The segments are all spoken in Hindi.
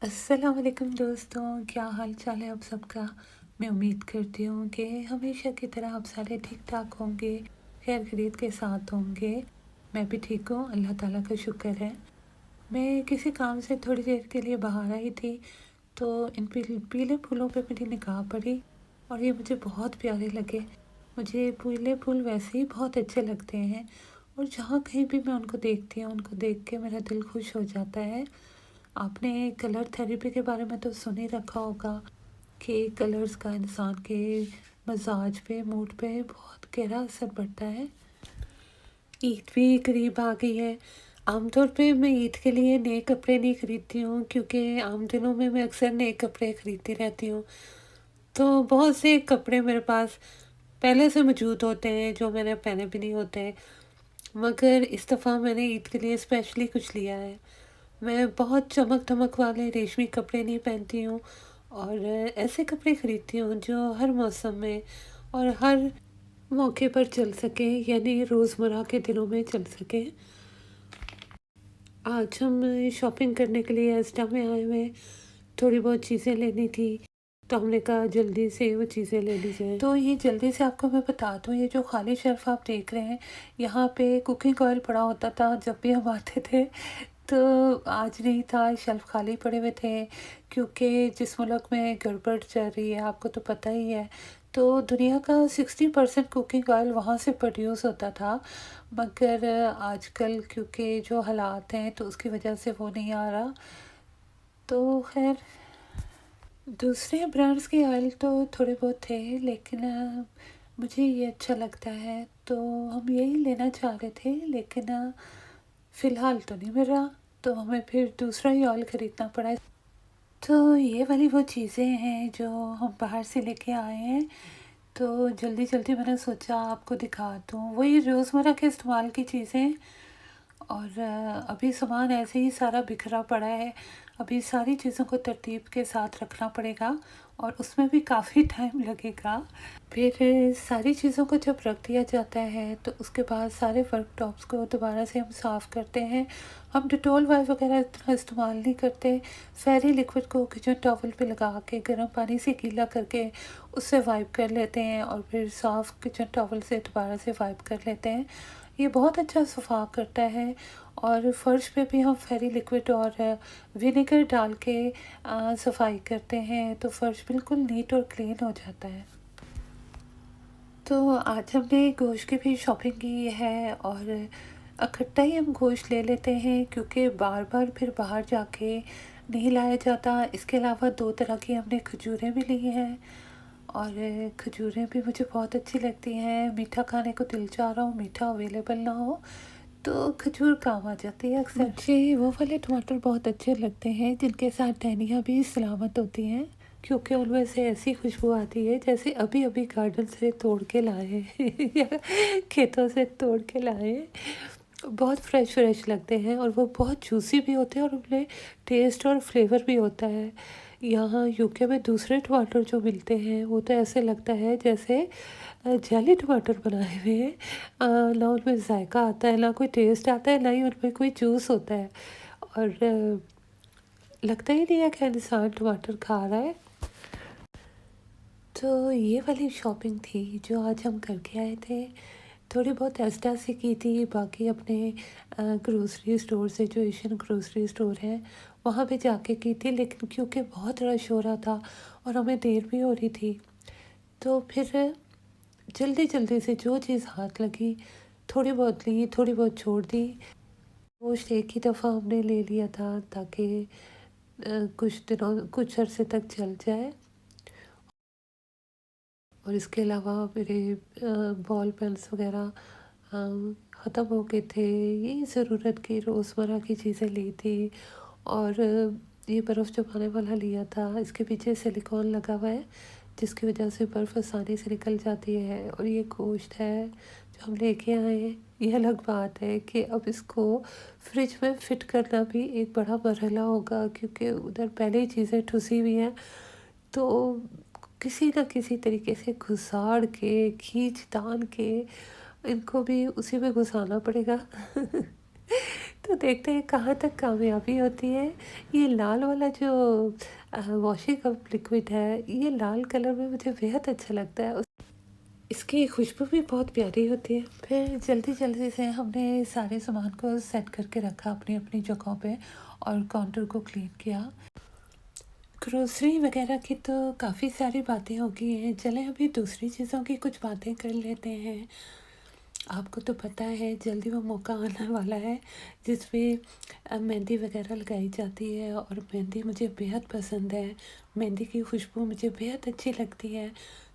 अस्सलाम वालेकुम दोस्तों, क्या हाल चाल है आप सबका। मैं उम्मीद करती हूँ कि हमेशा की तरह आप सारे ठीक ठाक होंगे, खैर खैरियत के साथ होंगे। मैं भी ठीक हूँ, अल्लाह ताला का शुक्र है। मैं किसी काम से थोड़ी देर के लिए बाहर आई थी, तो इन पीले फूलों पे मेरी निगाह पड़ी और ये मुझे बहुत प्यारे लगे। मुझे पीले फूल वैसे ही बहुत अच्छे लगते हैं और जहाँ कहीं भी मैं उनको देखती हूँ, उनको देख के मेरा दिल खुश हो जाता है। आपने कलर थेरेपी के बारे में तो सुन ही रखा होगा कि कलर्स का इंसान के मजाज पे, मूड पे बहुत गहरा असर पड़ता है। ईद भी करीब आ गई है। आमतौर पे मैं ईद के लिए नए कपड़े नहीं खरीदती हूँ, क्योंकि आम दिनों में मैं अक्सर नए कपड़े खरीदती रहती हूँ। तो बहुत से कपड़े मेरे पास पहले से मौजूद होते हैं जो मैंने पहने भी नहीं होते, मगर इस दफ़ा मैंने ईद के लिए स्पेशली कुछ लिया है। मैं बहुत चमक-धमक वाले रेशमी कपड़े नहीं पहनती हूँ और ऐसे कपड़े खरीदती हूँ जो हर मौसम में और हर मौके पर चल सकें, यानी रोज़मर्रा के दिनों में चल सकें। आज हम शॉपिंग करने के लिए एस्टा में आए हुए हैं। थोड़ी बहुत चीज़ें लेनी थी, तो हमने कहा जल्दी से वो चीज़ें ले ली जाएँ। तो ये जल्दी से आपको मैं बता दूँ, ये जो खाली शेल्फ़ आप देख रहे हैं, यहाँ पे कुकिंग ऑयल पड़ा होता था जब भी हम आते थे। तो आज नहीं था, शेल्फ खाली पड़े हुए थे, क्योंकि जिस मुल्क में गड़बड़ चल रही है आपको तो पता ही है। तो दुनिया का 60% कुकिंग ऑयल वहाँ से प्रोड्यूस होता था, मगर आजकल क्योंकि जो हालात हैं तो उसकी वजह से वो नहीं आ रहा। तो खैर, दूसरे ब्रांड्स के ऑयल तो थोड़े बहुत थे, लेकिन मुझे ये अच्छा लगता है तो हम यही लेना चाह रहे थे, लेकिन फ़िलहाल तो नहीं मिल रहा, तो हमें फिर दूसरा ही ऑयल ख़रीदना पड़ा। तो ये वाली वो चीज़ें हैं जो हम बाहर से लेके आए हैं, तो जल्दी-जल्दी मैंने सोचा आपको दिखा दूँ। वही रोज़मर्रा के इस्तेमाल की चीज़ें, और अभी सामान ऐसे ही सारा बिखरा पड़ा है। अभी सारी चीज़ों को तरतीब के साथ रखना पड़ेगा और उसमें भी काफ़ी टाइम लगेगा। फिर सारी चीज़ों को जब रख दिया जाता है तो उसके बाद सारे वर्कटॉप्स को दोबारा से हम साफ़ करते हैं। हम डिटॉल वाइप वगैरह इतना इस्तेमाल नहीं करते। फेरी लिक्विड को किचन टॉवल पे लगा के गर्म पानी से गीला करके उससे वाइप कर लेते हैं और फिर साफ़ किचन टॉवल से दोबारा से वाइप कर लेते हैं। ये बहुत अच्छा सफा करता है। और फ़र्श पे भी हम फेरी लिक्विड और विनेगर डाल के सफाई करते हैं, तो फ़र्श बिल्कुल नीट और क्लीन हो जाता है। तो आज हमने गोश्त की भी शॉपिंग की है और इकट्ठा ही हम गोश्त ले लेते हैं, क्योंकि बार-बार फिर बाहर जाके नहीं लाया जाता। इसके अलावा 2 तरह की हमने खजूरें भी ली हैं और खजूरें भी मुझे बहुत अच्छी लगती हैं। मीठा खाने को दिल चाह रहा हो, मीठा अवेलेबल ना हो, तो खजूर काम आ जाती है अक्सर। मुझे वो वाले टमाटर बहुत अच्छे लगते हैं जिनके साथ टहनियाँ भी सलामत होती हैं, क्योंकि उनमें से ऐसी खुशबू आती है जैसे अभी-अभी गार्डन से तोड़ के लाए हैं या खेतों से तोड़ के लाए हैं। बहुत फ्रेश-फ्रेश लगते हैं और वो बहुत जूसी भी होते हैं और उनमें टेस्ट और फ्लेवर भी होता है। यहाँ यूके में दूसरे टमाटर जो मिलते हैं वो तो ऐसे लगता है जैसे जाली टमाटर बनाए हुए हैं। ना उनमें जायका आता है, ना कोई टेस्ट आता है, ना ही उनमें कोई जूस होता है और लगता ही नहीं है कि इंसान टमाटर खा रहा है। तो ये वाली शॉपिंग थी जो आज हम करके आए थे। थोड़ी बहुत एस्टा से की थी, बाकी अपने ग्रोसरी स्टोर से, जो एशियन ग्रोसरी स्टोर है वहाँ पे जाके की थी, लेकिन क्योंकि बहुत रश हो रहा था और हमें देर भी हो रही थी, तो फिर जल्दी-जल्दी से जो चीज़ हाथ लगी थोड़ी बहुत ली, थोड़ी बहुत छोड़ दी। गोश्त एक ही दफ़ा हमने ले लिया था ताकि कुछ अरसे तक चल जाए। और इसके अलावा मेरे बॉल पेन्स वग़ैरह ख़त्म हो गए थे। यही ज़रूरत की रोज़मर्रा की चीज़ें ली थी और ये बर्फ़ जमाने वाला लिया था। इसके पीछे सिलिकॉन लगा हुआ है जिसकी वजह से बर्फ़ आसानी से निकल जाती है। और ये गोश्त है जो हम लेके आए हैं, ये अलग बात है कि अब इसको फ्रिज में फ़िट करना भी एक बड़ा मरहला होगा, क्योंकि उधर पहले ही चीज़ें ठुसी हुई हैं, तो किसी न किसी तरीके से घुसाड़ के, खींच-तान के इनको भी उसी में घुसाना पड़ेगा। तो देखते हैं कहाँ तक कामयाबी होती है। ये लाल वाला जो वॉशिंग अप लिक्विड है, ये लाल कलर में मुझे बेहद अच्छा लगता है। इसकी खुशबू भी बहुत प्यारी होती है। फिर जल्दी जल्दी से हमने सारे सामान को सेट करके रखा अपनी अपनी जगहों पे और काउंटर को क्लीन किया। ग्रोसरी वगैरह की तो काफ़ी सारी बातें हो गई हैं, चलें अभी दूसरी चीज़ों की कुछ बातें कर लेते हैं। आपको तो पता है जल्दी वो मौका आने वाला है जिसमें मेहंदी वगैरह लगाई जाती है और मेहंदी मुझे बेहद पसंद है। मेहंदी की खुशबू मुझे बेहद अच्छी लगती है,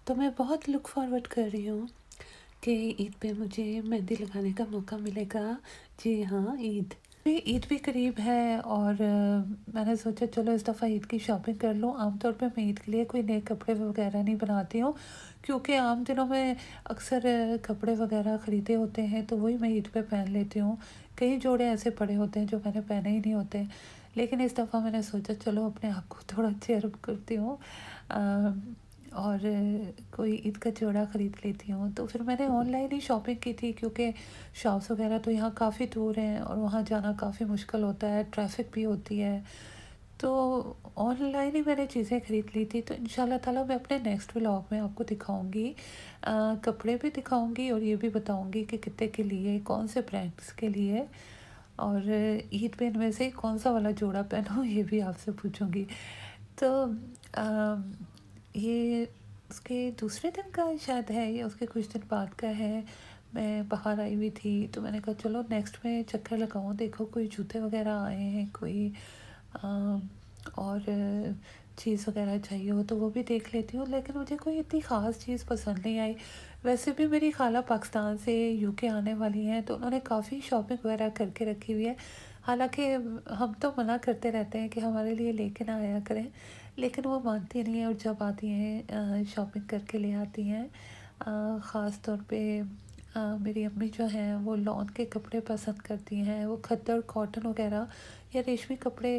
तो मैं बहुत लुक फॉरवर्ड कर रही हूँ कि ईद पे मुझे मेहंदी लगाने का मौका मिलेगा। जी हाँ, ईद भी करीब है और मैंने सोचा चलो इस दफ़ा ईद की शॉपिंग कर लूँ। आमतौर पे मैं ईद के लिए कोई नए कपड़े वगैरह नहीं बनाती हूँ, क्योंकि आम दिनों में अक्सर कपड़े वगैरह ख़रीदे होते हैं तो वही मैं ईद पे पहन लेती हूँ। कई जोड़े ऐसे पड़े होते हैं जो मैंने पहने ही नहीं होते, लेकिन इस दफ़ा मैंने सोचा चलो अपने आप को थोड़ा चेयर अप करती हूँ और कोई ईद का जोड़ा ख़रीद लेती हूँ। तो फिर मैंने ऑनलाइन ही शॉपिंग की थी, क्योंकि शॉप्स वगैरह तो यहाँ काफ़ी दूर हैं और वहाँ जाना काफ़ी मुश्किल होता है, ट्रैफिक भी होती है। तो ऑनलाइन ही मैंने चीज़ें ख़रीद ली थी। तो इंशाल्लाह ताला मैं अपने नेक्स्ट व्लॉग में आपको दिखाऊंगी, कपड़े भी दिखाऊंगी और ये भी बताऊंगी कि कितने के लिए, कौन से ब्रांड्स के लिए, और ईद पे इनमें से कौन सा वाला जोड़ा पहनूँ ये भी आपसे पूछूंगी। तो ये उसके दूसरे दिन का शायद है या उसके कुछ दिन बाद का है। मैं बाहर आई हुई थी तो मैंने कहा चलो नेक्स्ट में चक्कर लगाऊं, देखो कोई जूते वगैरह आए हैं, कोई और चीज़ वगैरह चाहिए हो तो वो भी देख लेती हूँ। लेकिन मुझे कोई इतनी ख़ास चीज़ पसंद नहीं आई। वैसे भी मेरी खाला पाकिस्तान से यूके आने वाली हैं तो उन्होंने काफ़ी शॉपिंग वगैरह करके रखी हुई है। हालांकि हम तो मना करते रहते हैं कि हमारे लिए लेके ना आया करें, लेकिन वो मानती नहीं है और जब आती हैं शॉपिंग करके ले आती हैं। ख़ास तौर पे मेरी अम्मी जो हैं वो लॉन के कपड़े पसंद करती हैं, वो खद्दड़ कॉटन वगैरह या रेशमी कपड़े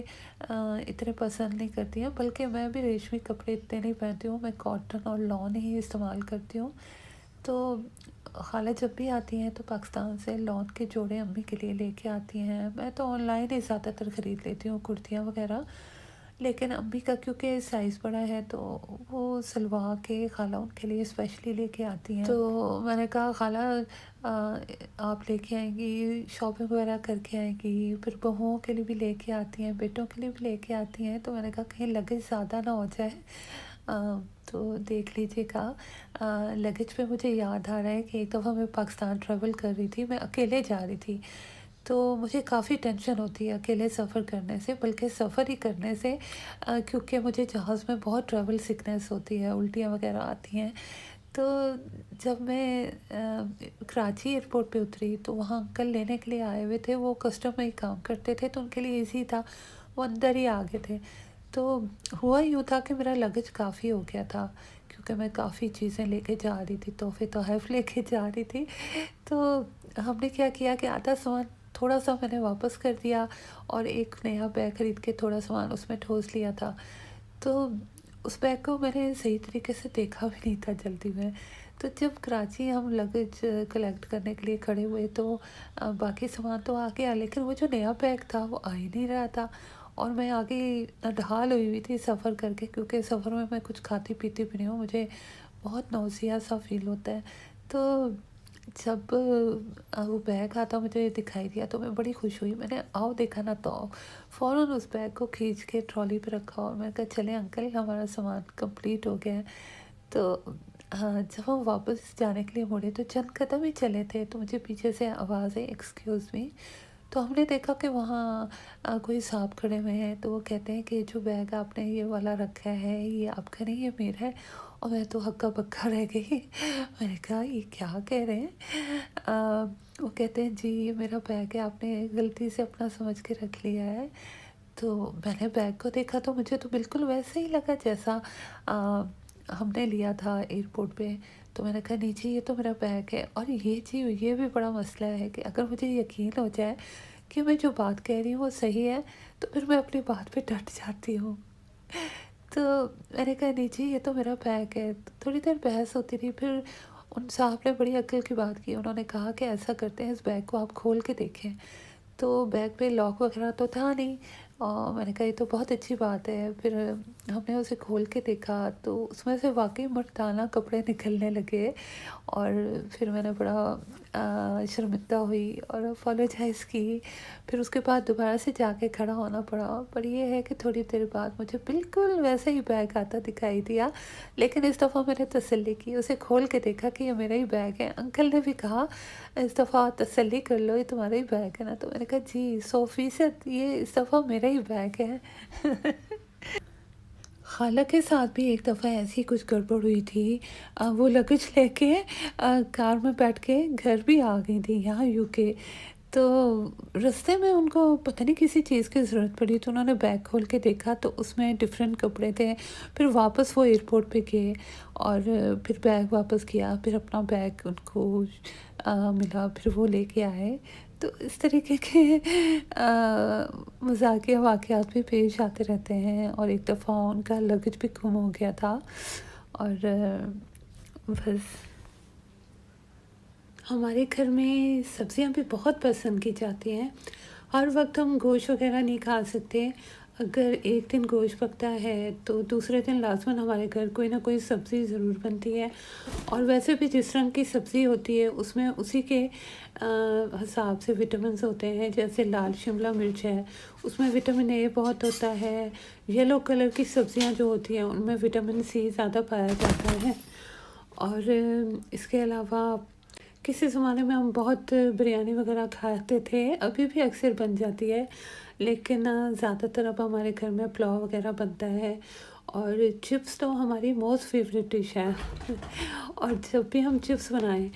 इतने पसंद नहीं करती हैं। बल्कि मैं भी रेशमी कपड़े इतने नहीं पहनती हूँ, मैं कॉटन और लॉन ही इस्तेमाल करती हूँ। तो खाला जब भी आती हैं तो पाकिस्तान से लॉन के जोड़े अम्मी के लिए लेके आती हैं। मैं तो ऑनलाइन ही ज़्यादातर ख़रीद लेती हूँ कुर्तियाँ वगैरह, लेकिन अम्मी का क्योंकि साइज़ बड़ा है तो वो सिलवा के खाला उनके लिए स्पेशली लेके आती हैं। तो मैंने कहा खाला आप लेके आएंगी, शॉपिंग वगैरह करके आएंगी, फिर बहुओं के लिए भी लेके आती हैं, बेटों के लिए भी लेके आती हैं। तो मैंने कहा कहीं लगेज ज़्यादा ना हो जाए, तो देख लीजिएगा। लगेज पे मुझे याद आ रहा है कि एक दफ़ा मैं पाकिस्तान ट्रैवल कर रही थी, मैं अकेले जा रही थी, तो मुझे काफ़ी टेंशन होती है अकेले सफ़र करने से, बल्कि सफ़र ही करने से, क्योंकि मुझे जहाज़ में बहुत ट्रैवल सिकनेस होती है, उल्टियाँ वगैरह आती हैं। तो जब मैं कराची एयरपोर्ट पे उतरी तो वहाँ अंकल लेने के लिए आए हुए थे, वो कस्टम में ही काम करते थे तो उनके लिए ईज़ी था, वो अंदर ही आ गए थे। तो हुआ यूँ था कि मेरा लगेज काफ़ी हो गया था, क्योंकि मैं काफ़ी चीज़ें लेके जा रही थी, तोहफ़े तोहफ़ लेके जा रही थी। तो हमने क्या किया कि आधा सामान थोड़ा सा मैंने वापस कर दिया और एक नया बैग ख़रीद के थोड़ा सामान उसमें ठोस लिया था। तो उस बैग को मैंने सही तरीके से देखा भी नहीं था जल्दी में। तो जब कराची हम लगेज कलेक्ट करने के लिए खड़े हुए तो बाकी सामान तो आ गया, लेकिन वो जो नया बैग था वो आ ही नहीं रहा था। और मैं आगे नढाल हुई हुई थी सफ़र करके, क्योंकि सफ़र में मैं कुछ खाती पीती भी नहीं हूँ, मुझे बहुत नौसिया सा फील होता है। तो जब वो बैग आता मुझे दिखाई दिया तो मैं बड़ी खुश हुई। मैंने आओ देखा ना तो आओ, फ़ौरन उस बैग को खींच के ट्रॉली पे रखा और मैं कहा चले अंकल हमारा सामान कंप्लीट हो गया है। तो हाँ, जब हम वापस जाने के लिए मुड़े तो चंद कदम ही चले थे तो मुझे पीछे से आवाज़ आई एक्सक्यूज़ मी। तो हमने देखा कि वहाँ कोई साहब खड़े हुए हैं, तो वो कहते हैं कि जो बैग आपने ये वाला रखा है ये आपका नहीं, ये मेरा है। और मैं तो हक्का बक्का रह गई। मैंने कहा ये क्या कह रहे हैं। वो कहते हैं जी ये मेरा बैग है, आपने गलती से अपना समझ के रख लिया है। तो मैंने बैग को देखा तो मुझे तो बिल्कुल वैसे ही लगा जैसा हमने लिया था एयरपोर्ट पे। तो मैंने कहा नहीं जी ये तो मेरा बैग है। और ये जी ये भी बड़ा मसला है कि अगर मुझे यकीन हो जाए कि मैं जो बात कह रही हूँ वो सही है तो फिर मैं अपनी बात पे डट जाती हूँ। तो मैंने कहा नहीं जी ये तो मेरा बैग है। तो थोड़ी देर बहस होती रही, फिर उन साहब ने बड़ी अक्ल की बात की, उन्होंने कहा कि ऐसा करते हैं इस बैग को आप खोल के देखें। तो बैग पे लॉक वगैरह तो था नहीं और मैंने कहा ये तो बहुत अच्छी बात है। फिर हमने उसे खोल के देखा तो उसमें से वाक़ई मर्दाना कपड़े निकलने लगे और फिर मैंने बड़ा शर्मिंदा हुई और अपोलोजाइज़ की। फिर उसके बाद दोबारा से जाके खड़ा होना पड़ा। पर ये है कि थोड़ी देर बाद मुझे बिल्कुल वैसा ही बैग आता दिखाई दिया, लेकिन इस दफ़ा मैंने तसल्ली की, उसे खोल के देखा कि ये मेरा ही बैग है। अंकल ने भी कहा इस दफ़ा तसल्ली कर लो, ये तुम्हारा ही बैग है ना? तो मैंने कहा जी 100% ये इस दफ़ा मेरा ही बैग है। खाला के साथ भी एक दफ़ा ऐसी कुछ गड़बड़ हुई थी। वो लगेज लेके कार में बैठ के घर भी आ गई थी यहाँ यूके। तो रास्ते में उनको पता नहीं किसी चीज़ की ज़रूरत पड़ी तो उन्होंने बैग खोल के देखा तो उसमें डिफरेंट कपड़े थे। फिर वापस वो एयरपोर्ट पे गए और फिर बैग वापस किया, फिर अपना बैग उनको मिला, फिर वो लेके आए। तो इस तरीके के मज़ाकिया वाक़यात भी पेश आते रहते हैं और एक दफ़ा उनका लगेज भी गुम हो गया था और बस। हमारे घर में सब्ज़ियाँ भी बहुत पसंद की जाती हैं। हर वक़्त हम गोश्त वग़ैरह नहीं खा सकते। अगर एक दिन गोश्त पकता है तो दूसरे दिन लाज़िमन हमारे घर कोई ना कोई सब्ज़ी ज़रूर बनती है और वैसे भी जिस रंग की सब्ज़ी होती है उसमें उसी के हिसाब से विटामिन्स होते हैं। जैसे लाल शिमला मिर्च है, उसमें विटामिन ए बहुत होता है। येलो कलर की सब्ज़ियाँ जो होती हैं उनमें विटामिन सी ज़्यादा पाया जाता है। और इसके अलावा किसी ज़माने में हम बहुत बिरयानी वगैरह खाते थे, अभी भी अक्सर बन जाती है, लेकिन ज़्यादातर अब हमारे घर में पुलाव वगैरह बनता है और चिप्स तो हमारी मोस्ट फेवरेट डिश है। और जब भी हम चिप्स बनाएं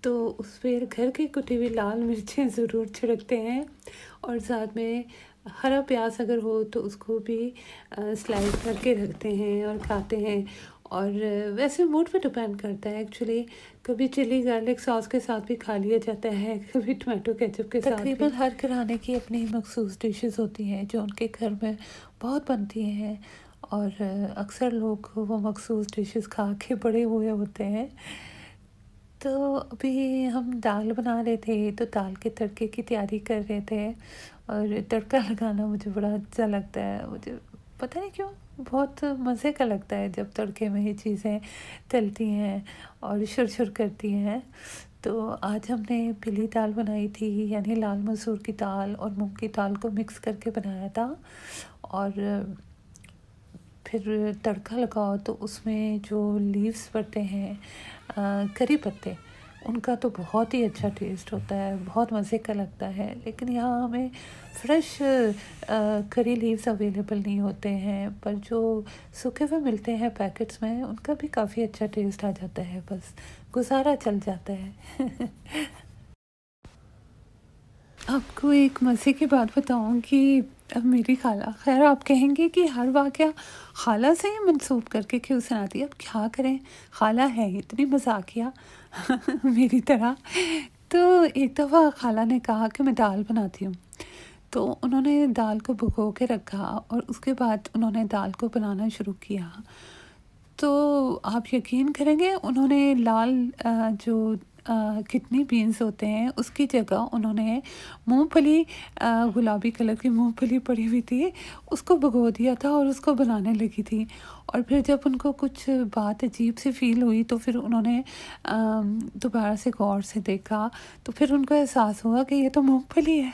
तो उस पर घर की कुटी हुई लाल मिर्चें ज़रूर छिड़कते हैं और साथ में हरा प्याज अगर हो तो उसको भी स्लाइस करके रखते हैं और खाते हैं। और वैसे मूड पे डिपेंड करता है एक्चुअली, कभी चिली गार्लिक सॉस के साथ भी खा लिया जाता है, कभी टमाटो केचप के साथ भी। तकरीबन हर घराने की अपनी मखसूस डिशेस होती हैं जो उनके घर में बहुत बनती हैं और अक्सर लोग वो मखसूस डिशेस खा के बड़े हुए होते हैं। तो अभी हम दाल बना रहे थे तो दाल के तड़के की तैयारी कर रहे थे और तड़का लगाना मुझे बड़ा अच्छा लगता है। मुझे पता नहीं क्यों बहुत मज़े का लगता है जब तड़के में ये चीज़ें तलती हैं और शुर-शुर करती हैं। तो आज हमने पीली दाल बनाई थी, यानी लाल मसूर की दाल और मूँग की दाल को मिक्स करके बनाया था और फिर तड़का लगाओ तो उसमें जो लीव्स पड़ते हैं करी पत्ते, उनका तो बहुत ही अच्छा टेस्ट होता है, बहुत मज़े का लगता है। लेकिन यहाँ हमें फ्रेश करी लीव्स अवेलेबल नहीं होते हैं, पर जो सूखे हुए मिलते हैं पैकेट्स में उनका भी काफ़ी अच्छा टेस्ट आ जाता है, बस गुजारा चल जाता है। आपको एक मज़े की बात बताऊँ कि अब मेरी खाला, ख़ैर आप कहेंगे कि हर वाक़या खाला से ही मंसूब करके क्यों सुनाती है, अब क्या करें, खाला है इतनी मज़ाकिया मेरी तरह। तो एक दफ़ा खाला ने कहा कि मैं दाल बनाती हूँ, तो उन्होंने दाल को भिगो के रखा और उसके बाद उन्होंने दाल को बनाना शुरू किया। तो आप यकीन करेंगे उन्होंने लाल जो किडनी बीन्स होते हैं उसकी जगह उन्होंने मूँगफली, गुलाबी कलर की मूँगफली पड़ी हुई थी, उसको भिगो दिया था और उसको बनाने लगी थी। और फिर जब उनको कुछ बात अजीब सी फ़ील हुई तो फिर उन्होंने दोबारा से गौर से देखा, तो फिर उनको एहसास हुआ कि ये तो मूँगफली है।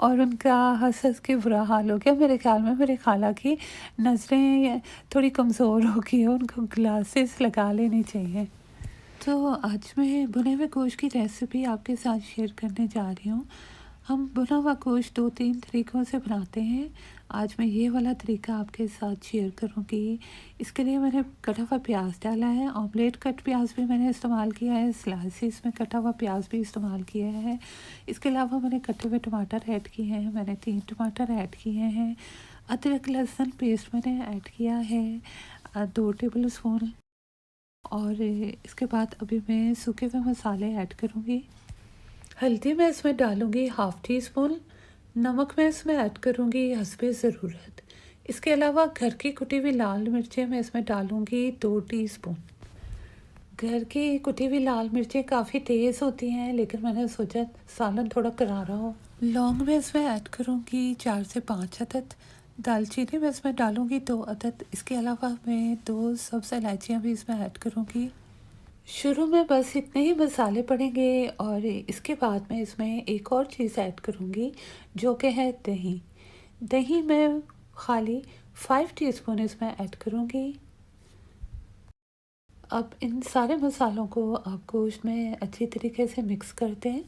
और उनका हँस-हँस के बुरा हाल हो गया। मेरे ख़्याल में मेरे खाला की नज़रें थोड़ी कमज़ोर हो गई हैं, उनको ग्लासेस लगा लेनी चाहिए। तो आज मैं भुने हुए गोश्त की रेसिपी आपके साथ शेयर करने जा रही हूँ। हम भुना हुआ गोश्त 2-3 तरीक़ों से बनाते हैं। आज मैं ये वाला तरीका आपके साथ शेयर करूँगी। इसके लिए मैंने कटा हुआ प्याज डाला है, ऑमलेट कट प्याज भी मैंने इस्तेमाल किया है, स्लाइसिस में कटा हुआ प्याज भी इस्तेमाल किया है। इसके अलावा मैंने कटे हुए टमाटर ऐड किए हैं, मैंने 3 टमाटर ऐड किए हैं। अदरक लहसुन पेस्ट मैंने ऐड किया है 2 टेबल स्पून। और इसके बाद अभी मैं सूखे हुए मसाले ऐड करूँगी। हल्दी मैं इसमें डालूँगी 1/2 टी स्पून, नमक मैं इसमें ऐड करूँगी हस्बे ज़रूरत। इसके अलावा घर की कुटी हुई लाल मिर्चें मैं इसमें डालूँगी 2 टीस्पून। घर की कुटी हुई लाल मिर्चें काफ़ी तेज़ होती हैं, लेकिन मैंने सोचा सालन थोड़ा करारा हो लौंग में इसमें ऐड करूँगी 4 से 5 अदद, दालचीनी में इसमें डालूँगी 2 अदद, इसके अलावा मैं 2 सब्ज़ इलायचियाँ भी इसमें ऐड करूँगी। शुरू में बस इतने ही मसाले पड़ेंगे और इसके बाद मैं इसमें एक और चीज़ ऐड करूँगी जो कि है दही। दही मैं खाली 5 टीस्पून इसमें ऐड करूँगी। अब इन सारे मसालों को आप गोश्त में अच्छी तरीके से मिक्स कर दें।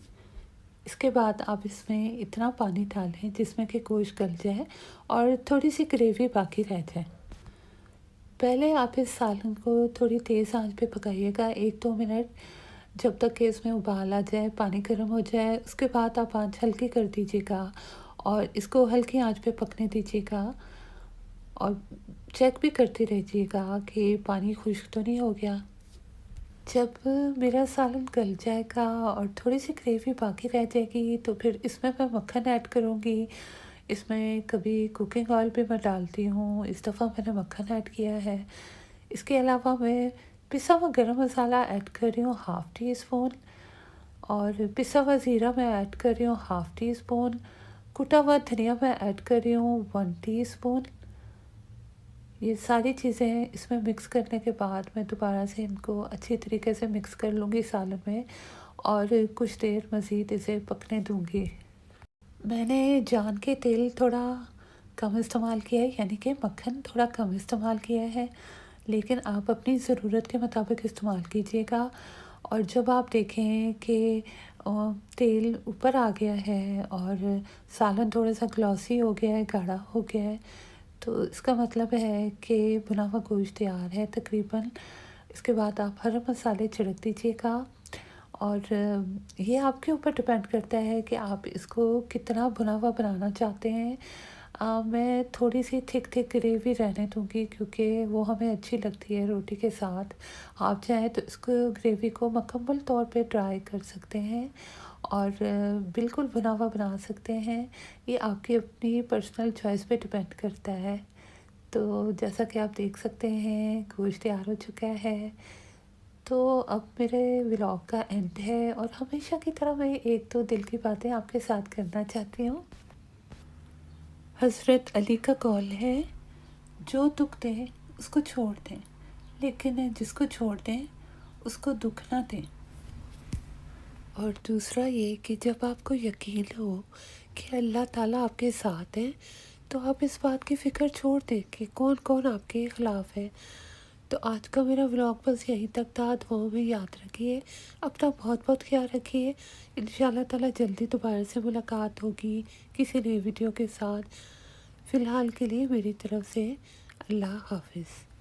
इसके बाद आप इसमें इतना पानी डालें जिसमें कि गोश्त गल जाए और थोड़ी सी ग्रेवी बाकी रह जाए। पहले आप इस सालन को थोड़ी तेज़ आंच पे पकाइएगा 1-2 मिनट, जब तक कि इसमें उबाल आ जाए, पानी गर्म हो जाए। उसके बाद आप आंच हल्की कर दीजिएगा और इसको हल्की आंच पे पकने दीजिएगा और चेक भी करते रहिएगा कि पानी खुश्क तो नहीं हो गया। जब मेरा सालन गल जाएगा और थोड़ी सी ग्रेवी बाकी रह जाएगी तो फिर इसमें मैं मक्खन ऐड करूँगी। इसमें कभी कुकिंग ऑयल भी मैं डालती हूँ, इस दफ़ा मैंने मक्खन ऐड किया है। इसके अलावा मैं पिसा हुआ गरम मसाला ऐड कर रही हूँ 1/2 टी स्पून और पिसा हुआ ज़ीरा मैं ऐड कर रही हूँ 1/2 टी स्पून, कुटा हुआ धनिया मैं ऐड कर रही हूँ 1 टीस्पून। ये सारी चीज़ें इसमें मिक्स करने के बाद मैं दोबारा से इनको अच्छी तरीके से मिक्स कर लूँगी सालन में और कुछ देर मज़ीद इसे पकने दूँगी। मैंने जान के तेल थोड़ा कम इस्तेमाल किया है, यानी कि मक्खन थोड़ा कम इस्तेमाल किया है, लेकिन आप अपनी ज़रूरत के मुताबिक इस्तेमाल कीजिएगा। और जब आप देखें कि तेल ऊपर आ गया है और सालन थोड़ा सा ग्लॉसी हो गया है, गाढ़ा हो गया है, तो इसका मतलब है कि भुना हुआ गोश्त तैयार है तकरीबन। इसके बाद आप हरे मसाले छिड़क दीजिएगा और ये आपके ऊपर डिपेंड करता है कि आप इसको कितना भुना हुआ बनाना चाहते हैं। मैं थोड़ी सी थिक ग्रेवी रहने दूँगी क्योंकि वो हमें अच्छी लगती है रोटी के साथ। आप चाहें तो इसको ग्रेवी को मुकम्मल तौर पे ड्राई कर सकते हैं और बिल्कुल भुना हुआ बना सकते हैं। ये आपकी अपनी पर्सनल चॉइस पे डिपेंड करता है। तो जैसा कि आप देख सकते हैं गोश्त तैयार हो चुका है। तो अब मेरे व्लॉग का एंड है और हमेशा की तरह मैं 1-2 दिल की बातें आपके साथ करना चाहती हूँ। हज़रत अली का कौल है, जो दुख दें उसको छोड़ दें, लेकिन जिसको छोड़ दें उसको दुख ना दें। और दूसरा ये कि जब आपको यकीन हो कि अल्लाह ताला आपके साथ है तो आप इस बात की फ़िक्र छोड़ दें कि कौन कौन आपके ख़िलाफ़ है। तो आज का मेरा व्लॉग बस यहीं तक था। दुआओं में याद रखिए, अपना बहुत बहुत ख्याल रखिए। इंशाल्लाह ताला जल्दी दोबारा से मुलाकात होगी किसी नए वीडियो के साथ। फ़िलहाल के लिए मेरी तरफ से अल्लाह हाफ़िज़।